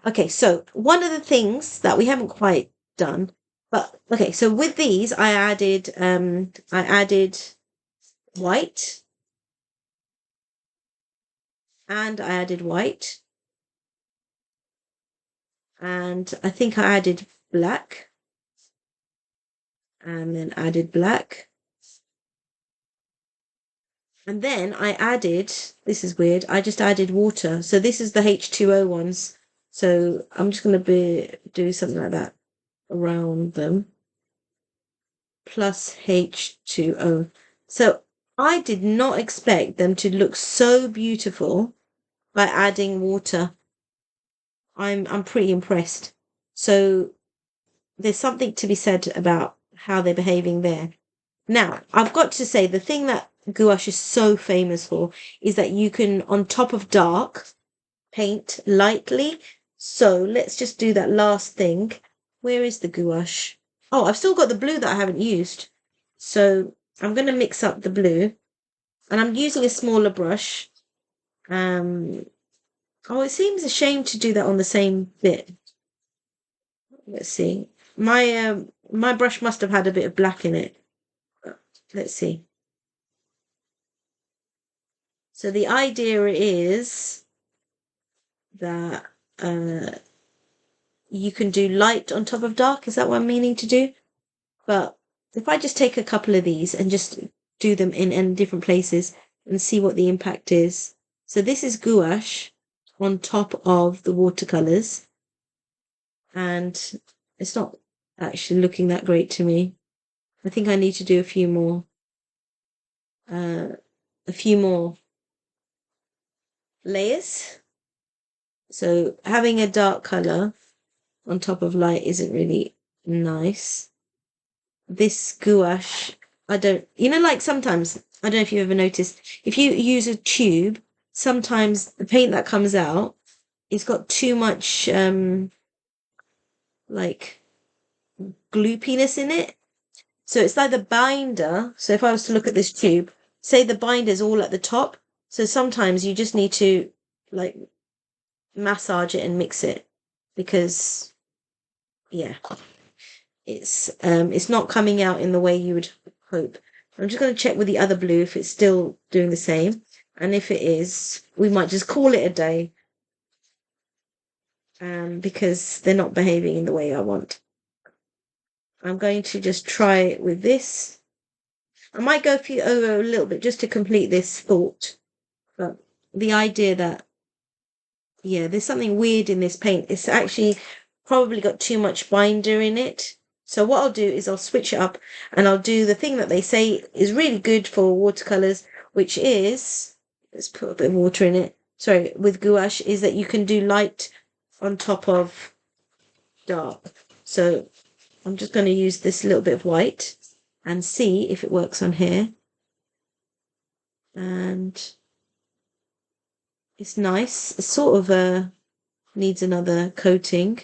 Okay, so one of the things that we haven't quite done, but okay, so with these I added white, and I added white, and I think I added black, and then added black. And then I added, this is weird, I just added water. So this is the H2O ones. So I'm just going to do something like that around them. Plus H2O. So I did not expect them to look so beautiful by adding water. I'm pretty impressed. So there's something to be said about how they're behaving there. Now, I've got to say the thing that gouache is so famous for is that you can, on top of dark, paint lightly. So let's just do that last thing. Where is the gouache? Oh, I've still got the blue that I haven't used. So I'm going to mix up the blue. And I'm using a smaller brush. It seems a shame to do that on the same bit. Let's see. My brush must have had a bit of black in it. Let's see. So the idea is that you can do light on top of dark. Is that what I'm meaning to do? But if I just take a couple of these and just do them in different places and see what the impact is. So this is gouache on top of the watercolors. And it's not actually looking that great to me. I think I need to do a few more. a few more layers. So having a dark color on top of light isn't really nice. This gouache, I don't, like sometimes, I don't know if you've ever noticed, if you use a tube, sometimes the paint that comes out, it's got too much, like, gloopiness in it. So it's like the binder. So if I was to look at this tube, say the binder's all at the top. So sometimes you just need to, like, massage it and mix it because, yeah, it's not coming out in the way you would hope. I'm just going to check with the other blue if it's still doing the same. And if it is, we might just call it a day. Because they're not behaving in the way I want. I'm going to just try it with this. I might go over a little bit just to complete this thought. But the idea that, yeah, there's something weird in this paint. It's actually probably got too much binder in it. So what I'll do is I'll switch it up and I'll do the thing that they say is really good for watercolors, which is, let's put a bit of water in it. Sorry, with gouache, is that you can do light on top of dark. So I'm just going to use this little bit of white and see if it works on here. And it's nice. It sort of needs another coating.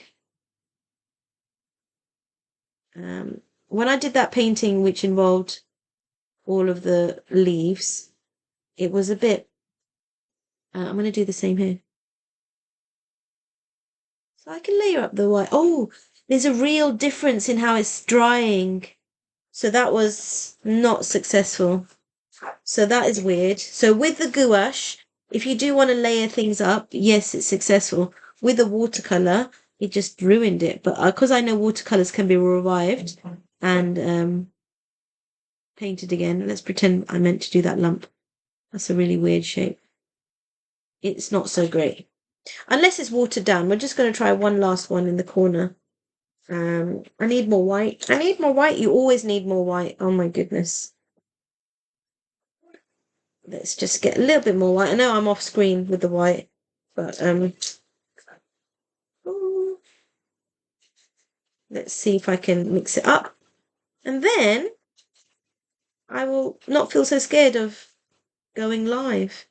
When I did that painting, which involved all of the leaves, it was a bit... I'm going to do the same here. So I can layer up the white. Oh, there's a real difference in how it's drying. So that was not successful. So that is weird. So with the gouache, if you do want to layer things up, yes, it's successful. With the watercolor, it just ruined it. But because I know watercolors can be revived and painted again, let's pretend I meant to do that lump. That's a really weird shape. It's not so great. Unless it's watered down. We're just going to try one last one in the corner. I need more white. I need more white. You always need more white. Oh my goodness. Let's just get a little bit more white. I know I'm off screen with the white, but let's see if I can mix it up. And then I will not feel so scared of going live.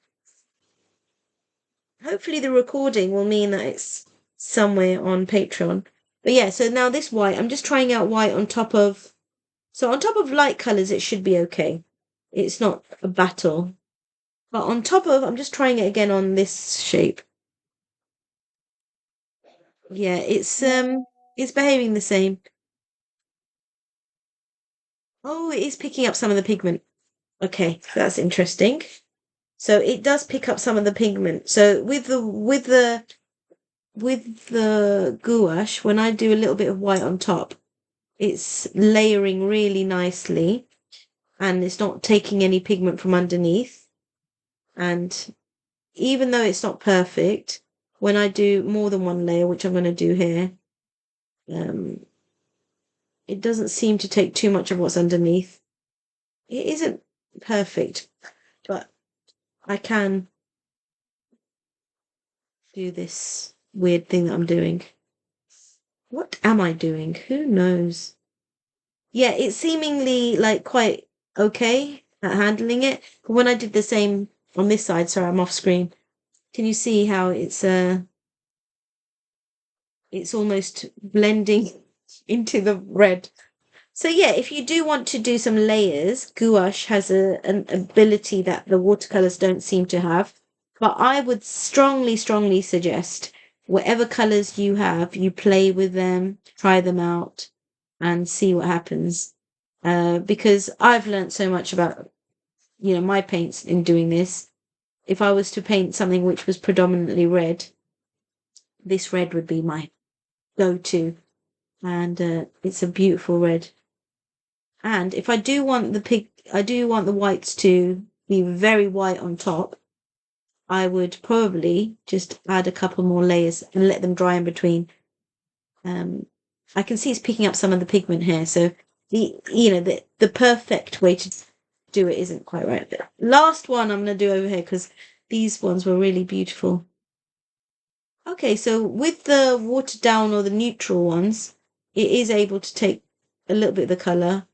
Hopefully the recording will mean that it's somewhere on Patreon. But yeah, so now this white, I'm just trying out white on top of... So on top of light colours, it should be okay. It's not a battle. But on top of... I'm just trying it again on this shape. Yeah, it's behaving the same. Oh, it is picking up some of the pigment. Okay, that's interesting. So it does pick up some of the pigment. So with the gouache, when I do a little bit of white on top, it's layering really nicely and it's not taking any pigment from underneath. And even though it's not perfect, when I do more than one layer, which I'm going to do here, it doesn't seem to take too much of what's underneath. It isn't perfect, but I can do this weird thing that I'm doing. What am I doing? Who knows? Yeah, it's seemingly like quite okay at handling it. But when I did the same on this side, sorry, I'm off screen. Can you see how it's almost blending into the red? So yeah, if you do want to do some layers, gouache has an ability that the watercolors don't seem to have. But I would strongly, strongly suggest whatever colors you have, you play with them, try them out, and see what happens. Because I've learned so much about, my paints in doing this. If I was to paint something which was predominantly red, this red would be my go-to. And it's a beautiful red. And if I do want the whites to be very white on top, I would probably just add a couple more layers and let them dry in between. I can see it's picking up some of the pigment here. So the perfect way to do it isn't quite right. The last one I'm going to do over here because these ones were really beautiful. Okay, so with the watered down or the neutral ones, it is able to take a little bit of the colour.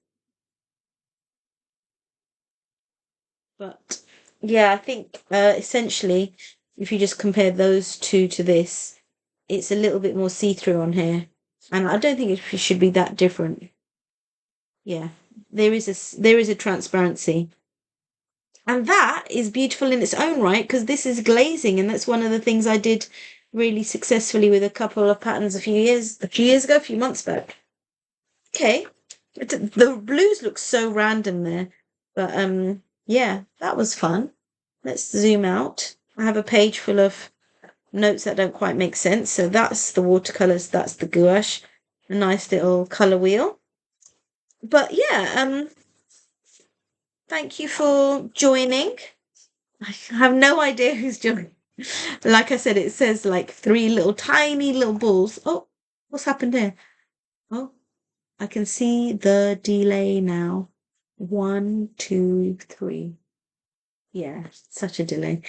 But yeah, I think essentially, if you just compare those two to this, it's a little bit more see-through on here. And I don't think it should be that different. Yeah, there is a transparency. And that is beautiful in its own right because this is glazing, and that's one of the things I did really successfully with a couple of patterns a few years ago, a few months back. Okay, the blues look so random there, but yeah, that was fun. Let's zoom out. I have a page full of notes that don't quite make sense. So that's the watercolors, that's the gouache, a nice little color wheel. But yeah, thank you for joining. I have no idea who's joining. Like I said, it says like three little tiny little balls. Oh, what's happened here? Oh, I can see the delay now. 1, 2, 3. Yeah, such a delay.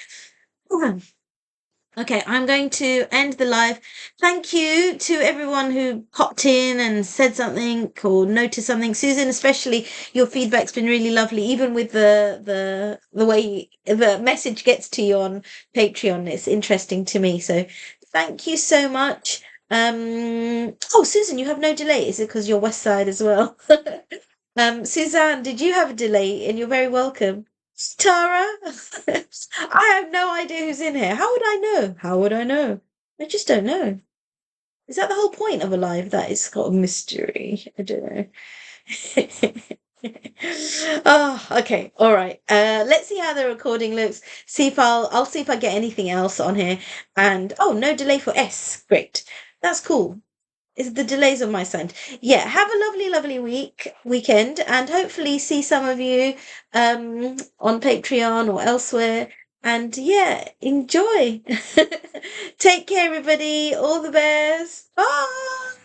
Okay, I'm going to end the live. Thank you to everyone who popped in and said something or noticed something. Susan, especially, your feedback's been really lovely, even with the way the message gets to you on Patreon. It's interesting to me. So thank you so much. Oh, Susan, you have no delay. Is it because you're West Side as well? Suzanne, did you have a delay? And you're very welcome. Tara, I have no idea who's in here. How would I know? How would I know? I just don't know. Is that the whole point of a live? That it's got a mystery. I don't know. Oh, okay. All right. Let's see how the recording looks. See if I'll see if I get anything else on here. And oh, no delay for S. Great. That's cool. Is the delays on my side. Yeah, have a lovely, lovely weekend, and hopefully see some of you on Patreon or elsewhere. And yeah, enjoy. Take care, everybody. All the best. Bye.